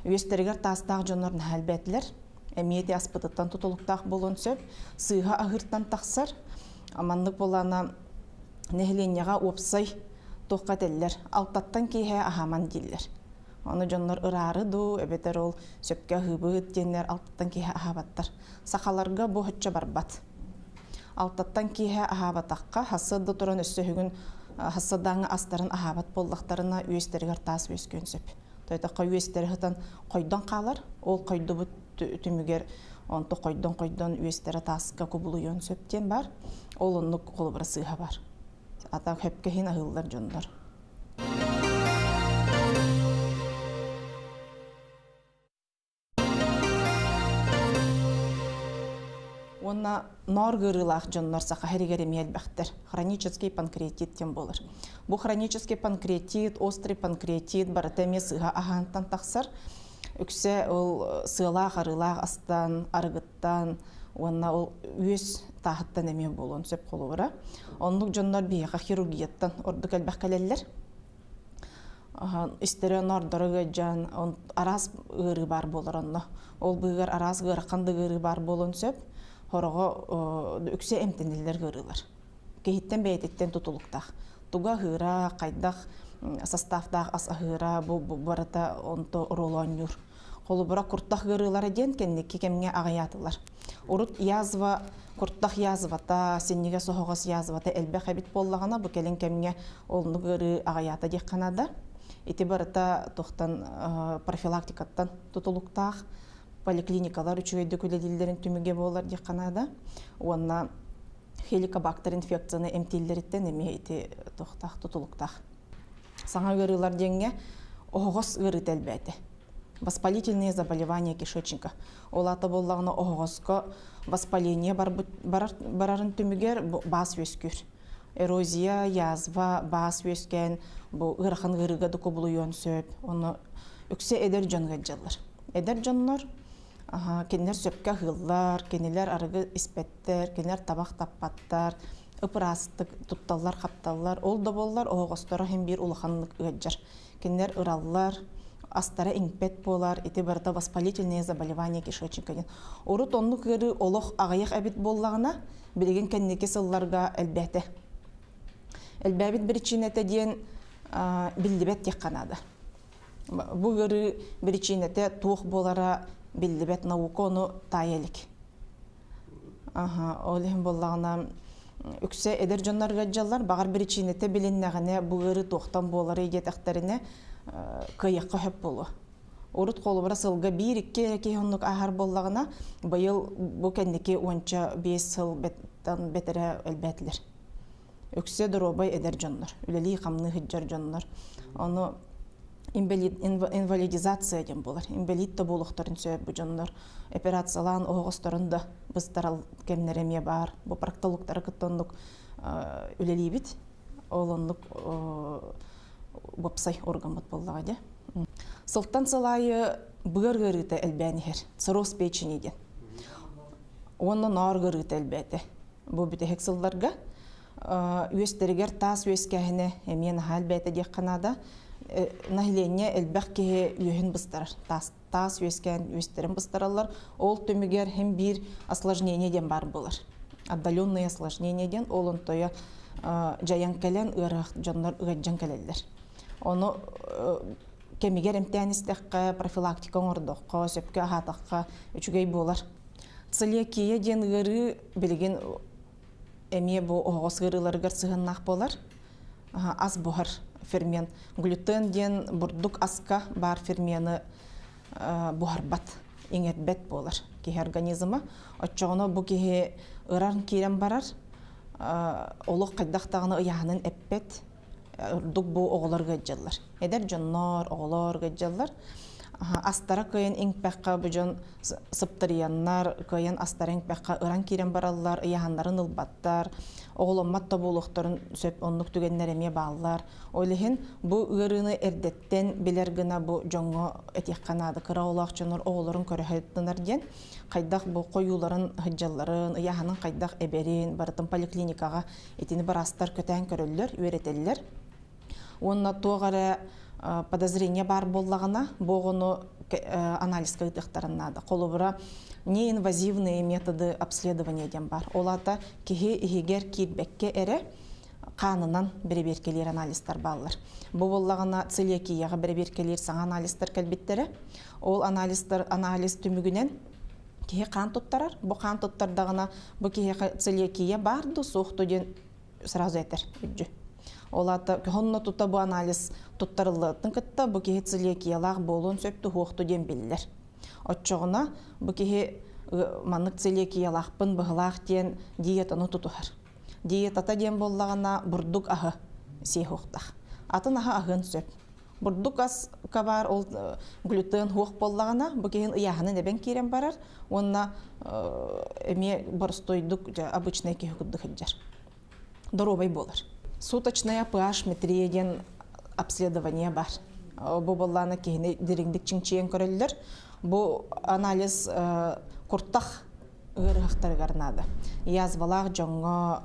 өстерігер тастақ жонларын хәлбәтілер. Әметі аспыттан тотылықтақ болын сөп, сыға ағырттан тақсар, аманлық болана нәхленеға опсай тоққат әлілер, алтаттан кейхе ахаман дейлер. Оны жонлар ұрары ду, әбетер ол сөпке ғыбыт денлер алтаттан кейхе ахабаттар. Сақаларға бұ хүтчі барбат. Алтаттан кейхе ахабатаққа хасыды тұрын өсі хүгін хасыдаңы астарын ахабат боллақтарына өстергер тас өскөн сөп. Тойдаққа өстері ғытан қойдан қалар, ол қойды бұт түмігер онты қойдан өстері тасқа көбілуен сөптен бар, ол онлық қолы бір сыға бар. Ата хөпке хин ағылдар жондар. Онна нор ғырылақ жондар сақа әрігер емел бәқтір. Хронический панкреатит тем болыр. Бұл хронический панкреатит, острый панкреатит баратеме сыға ағантан тақсар. Үксе ол сыйлақ, арылақ, астан, арғыттан, онна ол өз тағыттан әме болуын сөп қолы бұра. Онлық жондар бейіға хирургияттан ордық әлбәқ кәлелер. Истері нордары ғаджан, арас ғыры бар болыр онна. Ол бұғыр арас ғырақанды ғыры бар болуын сөп, хорығы үксе әмтенелер ғырылар. Кейттен бәйтеттен тұтылықтақ. Туға ғыра, қайдақ, составтақ ас ағыра, бұл барата онты ролонюр. Қолы бұра құрттақ ғырылары ден кәннеке кәміне ағаятылар. Урут язва, құрттақ язвата, сеннеге соғығыз язвата әлбәқ әбіт боллағана бұл кәлін кәміне олны ғыры ағаята дек қанада. Еті барата тоқтан профилактикаттан тұтылықтақ, поликлиникалар үчүгөйдө күлелилерин түмүге болар дек канада. Онна хеликобактер инфекцияны эмтилдериттен эми ити тохтах тутулуктах. Саңа ырылар деңге огос ырыт элбети. Воспалительные заболевания кишечника. Олата боллагына огоско воспаление барарын түмүгер бас өскүр. Эрозия, язва, бас өскен, бу ырхан ырыга докобулуйон сөп. Оны үксе эдер жонга жаллар. Эдер жоннор кеннер сөпкө хыллар, кенелер арыгы испеттер, кенелер табак таппаттар, ыпырастык тутталлар, хапталлар, ол да боллар огостора hem bir улаханлык ыджар. Кеннер ыраллар, астара иңпет болар, ити барда воспалительные заболевания кишечника. Орут оннук ыры олох агаяк әбит боллагына билеген кеннеке сылларга элбәте. Элбәбит причинете диен биллибет тек канада. Бу ыры причинете туох болара биллибет наука ону таялик. Олем боллагына үксе эдер жоннарга жаллар багар причинете билиннегене бу ыры тохтан болары идетектерине кыйыкка хөп болу. Урут колубара сылга 1-2 оннук ахар боллагына быйыл бу кеннеке онча 5 сыл беттан бетере элбетлер. Үксе доробай эдер жоннор, үлели камны хыджар жоннор. Ону инвалидизация дем болар. Инвалидта болуктарын сөп бу жоннор. Операциялан огосторунда быстарал кемнереме бар. Бу проктологтары кыттоннук үлели бит. Олоннук бопсай органмат боллага де. Сылтан сылайы быгар гырыта элбәнихер, цирроз печени ден. Оны нар гырыта элбәте. Бу битехек сылларга үестеригер тас үескәһине эмен хал бәте дек канада население элбәк ке үһен быстар. Тас үескән үестерин быстаралар. Ол төмигер hem bir осложнение ден бар булар. Отдаленное осложнение ден олон тоя жаян келен ырак жоннор ыгаджан келелер. Оны кемигер эмтианистекке профилактика ордокко сөпкө хатакка үчүгөй болар. Целиакия ден ыры билген эме бу огос ырыларыгар сыгыннак болар. Аз бухар фермен. Глютен ден бурдук аска бар фермені бухарбат, иңетбет болар ки организма. Отчоғына бу ки ырарын кирен барар, олық қайдақтағыны ыяғынын эппет, урдук бу оғылар гыджалар. Эдер жоннор, оғылар гыджалар. Астара кыйын иңпәкка бұжон сыптырыяннар, кыйын астара иңпәкка ыран кирен баралар, ыяғанларын ылбаттар, оғылыммат табулықтарын сөп онлық түгеннереме бағылар. Ойлыхын бұ ырыны әрдеттен білер гына бұ жоңғы әтек қанады кыра олақ жонор оғыларын көріхеттінар ден, қайдақ бұ қойуларын хыджаларын, ыяғанын қайдақ әберін, барытын поликлиникаға етіні бар астар көтән көрілер, өретелілер. Онна тоғары подозрение бар боллагына боғыны анализ кыйтыктарынады. Қолыбыра неинвазивные методы обследования ден бар. Олата кихи игер кирбекке эре қанынан береберкелер анализтар баллар. Бұл боллагына целиакияға береберкелер саңа анализтар кәлбеттері. Ол анализ түмігінен кихи қан тұттарар. Бұл қан тұттардағына бұл кихи целиакия барды соқты ден сразу әтір үджі. Олата хонна тута бу анализ туттарылатын кытта бу кихи целиакиялар болун сөптү хуакту ден биллер. Отчогуна бу кихи маннык целиакияларпын быгылак ден диетаны тутухар. Диетата ден боллагана бурдук ахы сейхуктах. Атын ахы ахын сөп. Бурдук ас кабар ол глютен хуак боллагана бу кихин ыяхынын эбен кирен барар. Онна эме борстойдук обычный кихи куддыхыджар. Доробай болар. Суточная pH метриеден обследование бар. Бу болланы кейіне диреңдік чыңчиен көрілдер. Бу анализ куртах ырғақтарғар нады. Язвалақ жоңға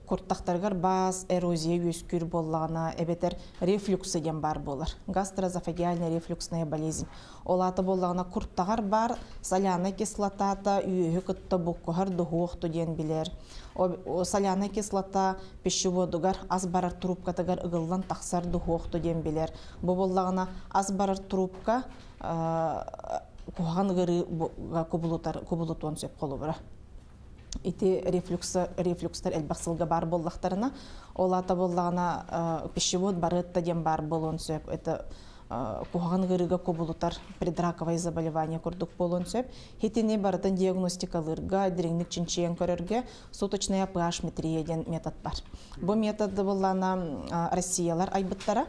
куртақтарғар бас, эрозия өскүр боллағына, әбетер рефлюксы ден бар болар. Гастрозофагиальная рефлюксная болезнь. Олаты боллағына курттағар бар, соляна кислотата, үйі күтті бұққығар дұғуқты ден білер. Соляна кислота пищеводугар аз барар трубкатагар ыгыллан тақсар дұғуқты ден білер. Бұ боллағына аз барар трубка куған ғыры кубулутуан сөп қолу бұра. Ити рефлюкстар әлбақсылға бар боллақтарына, олата боллағына пищевод барытта ден бар болуын сөп. Это кухаган гырыга кобулутар предраковое заболевание курдук болон сөп. Хитине барытын диагностикалырга, диреңник чинчиен көрөргө суточная pH метрия ден метод бар. Бу методы боллана Россиялар айбыттара,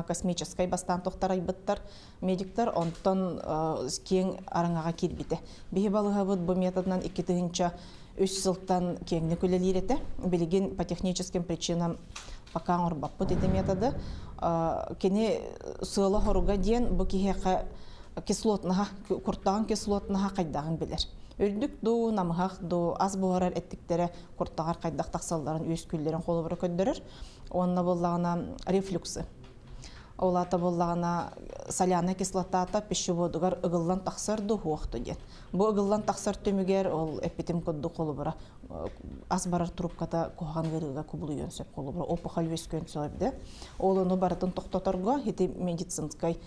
космической бастан тохтар айбыттар, медиктар онтон кең араңага кирбите. Бихи балыгабыт бу методынан 2-нче 3 сылтан кеңни күлелирете. Билигин по техническим причинам пока орбаппыт эти методы. Кене сыла хоруга ден бу кихека кислотнаха, куртаган кислотнаха кайдагын билер. Үрдүк ду, намыхак ду, аз буарар эттиктере куртагар кайдак таксалларын өз күллерин колубура көддөрөр. Онна боллагана рефлюксы. Олата боллагана соляная кислотата пищеводугар ыгыллан таксар ду хуакту ден. Бу ыгыллан таксар төмүгер ол эпитем кодду колубура аз барар трубката кохан гырыга кубулуйон сөп колубура опухоль өскөн сөбдө. Олону баратын токтоторго хити медицинскай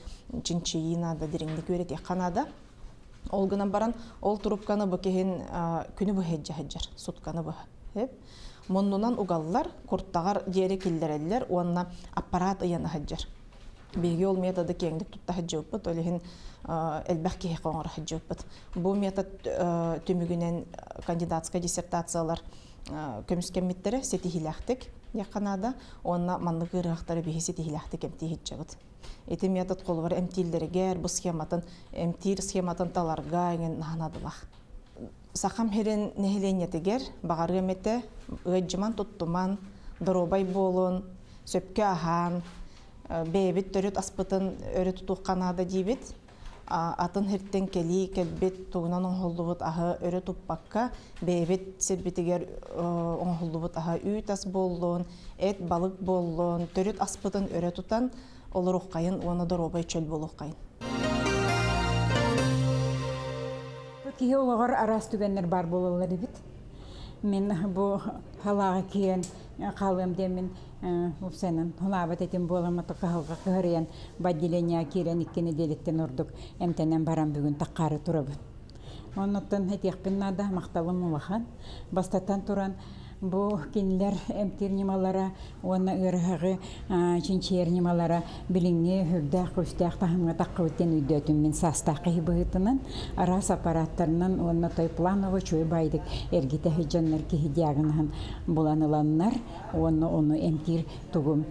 чинчиина да диреңдик өретек канада. Ол гынан баран ол трубканы бекехин күнү бу хеджер, сутканы бу. Моннунан угаллар курттагар диэри киллереллер, онна аппарат ыяна хаджар. Биги ол методы кеңдик тутта хаджыппыт, олихин элбэх кихи коңор хаджыппыт. Бу метод түмүгүнен кандидатская диссертациялар көмүскеммиттери сетихилахтик яканада, онна манны кырыактары биги сетихилахтик эмти хиджабыт. Эти метод колбар эмтилдеригер, бу схематын, эмтир схематын таларга еген наханадылах. Сахам херен нехиленетигер, багарга мете, ыджыман туттуман, доробай болун, сөпкө ахан, бейбит төрөт аспытын өрө тутук канада дейбит, атын херттен кели, келбит тугунан оңхолдубут ахы өрө туппакка, бейбит сербитигер оңхолдубут ахы үйт ас болун, эт балык болун, төрөт аспытын өрө тутан, олар оқайын, оны доробай чөл бол оқайын. Кихи олағар арас түгеннер бар болалары бит. Мен бұл халаға кейін қалым демен ұпсанын. Хулабат етім боламаты қалға қығыриян бадделения керен иккені делеттен ұрдық. Әмтенен барам бүгін таққары тұрабын. Онықтан әтеқпен нада мақталым олақан. Бастаттан тұран bu kinler emtir nimalara, ona ırhagı çinçer nimalara bilinge hürdə qüstək tahımğa taqıvıtten üydötüm min sastaqı hibıhıtının aras aparatlarının ona toyplanovu çoy baydık ergite hıcanlar ki hidyağınhan bulanılanlar onu emtir tuğum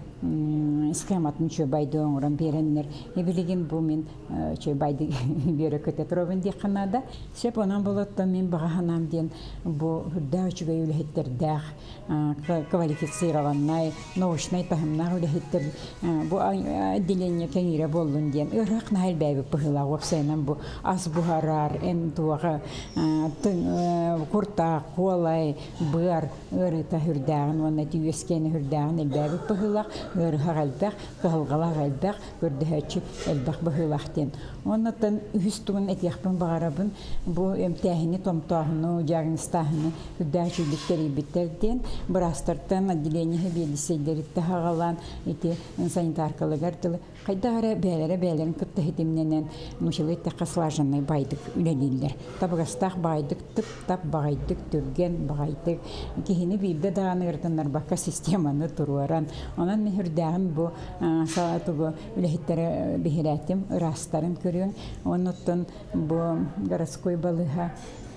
schematın çoy baydı oğuran berenler biligin bu min çoy baydı beri köte turabın diqanada sep onan buluttan min bağahanam den bu hürdə çoy ülhetlerdə квалифицированный, научный тахымнар үлехеттер бу отделение кеңире болдун ден. Ирак нахил бәйбі пыхыла опсайнан бу ас бухарар, эн туаға курта, колай, бар, ырыта хүрдәғын, онна түйескені хүрдәғын әлбәйбі пыхылақ, ырыға әлбәқ, қығылғалақ әлбәқ, көрдіхәтші әлбәқ пыхылақ ден. Оннаттан үстігін әтеқпін бағарабын бу эмтәхіні томтағыны, диагностағыны хүрдәғшіліктері біттерден, Брастартан отделение белисейдеритте хагалан ити санитаркалыгар тылы кайдагара бәлерин кытты хитимненен мушылытта каслажанный байдык үлелилер. Табыгастах байдык тап байдык түрген байдык кихини бибде даганы ыртыннар бакка системаны туруаран. Онан мехүрдәгын бу салатугу үлехиттере бихирәтим ырастарын көрүн. Онуттан бу городской балыга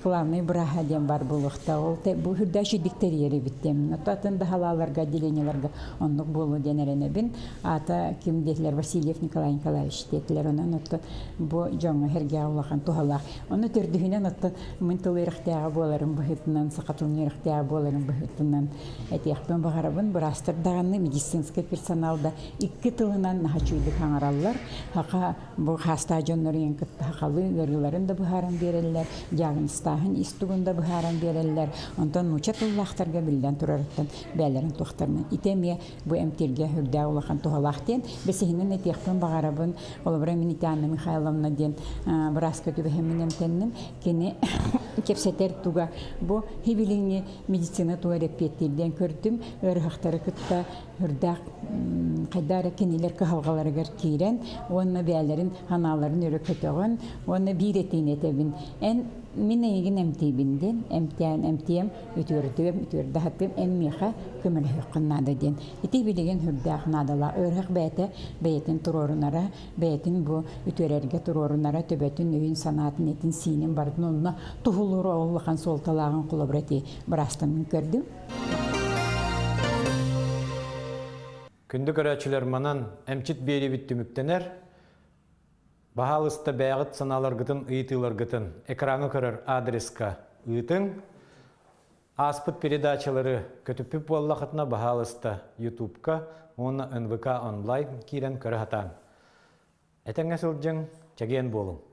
главный браха бар булықта. Ол бұл хүрдәші диктериері біттем. Отатын да халаларға, деленелерге онлық болу денеріне бін. Ата кім детлер Васильев Николай Николаевич детлер. Онан отты бұл жоңы herге аулақан туғалақ. Оны түрдігінен отты мұнтылы рықтияға боларын бұхытынан, сақатылын рықтияға боларын бұхытынан. Әтеқпен бағарабын бір астырдағаны медицинский персоналда 2 тылынан нахачуйлық аңыралылар. Хақа бұл хаста жонларын күтті хақалы ғырғыларын да бұхарын берелілер. Диагностағын истугunda бұхаран берелілер. Онтан нучатыллақтарға білден тұрарыттан бәлерін туқтарынан. Итеме бұл әмтерге хүрді олақан туғалақтен. Бәсігінен әтеқпен бағарабын олыбыра минеті Анна Михайловна ден біраз көті бәхемін әмтеннің кені кепсетер туға. Бұл хибиліңе медицина туға репеттерден көрдім. Өріғақтары күтті хүрдәқ қайдары кенелер қағалғаларығар кейрен. Оны бәлерін, ханаларын өрі көтіғын. Оны бір етейін етебін. Ән Min egin emtibindin, emtiyem, ütürdahapim, emmiha kömül hükkünnadı den. İti bilegen hürdağ nadala, örhük bəyete, bəyetin turorunara, bəyetin bu ütürerge turorunara, töbetin öyün sanatın etin sinin bardın onunla tuhulur oğulluğan soltalağın kulabreti bırastımın gördüm. Күнді көрәчілер манан әмчит бейли біттіміктенер, бағалысты бәғыт саналар гытын, ыйтылар гытын, экраны көрір адреска ыйтын, аспыт передачалары көтіппіп боллақытына бағалысты YouTube-ка, оны НВК онлайн кирен көрі хатан. Әтәңе сылджың, чәген болың.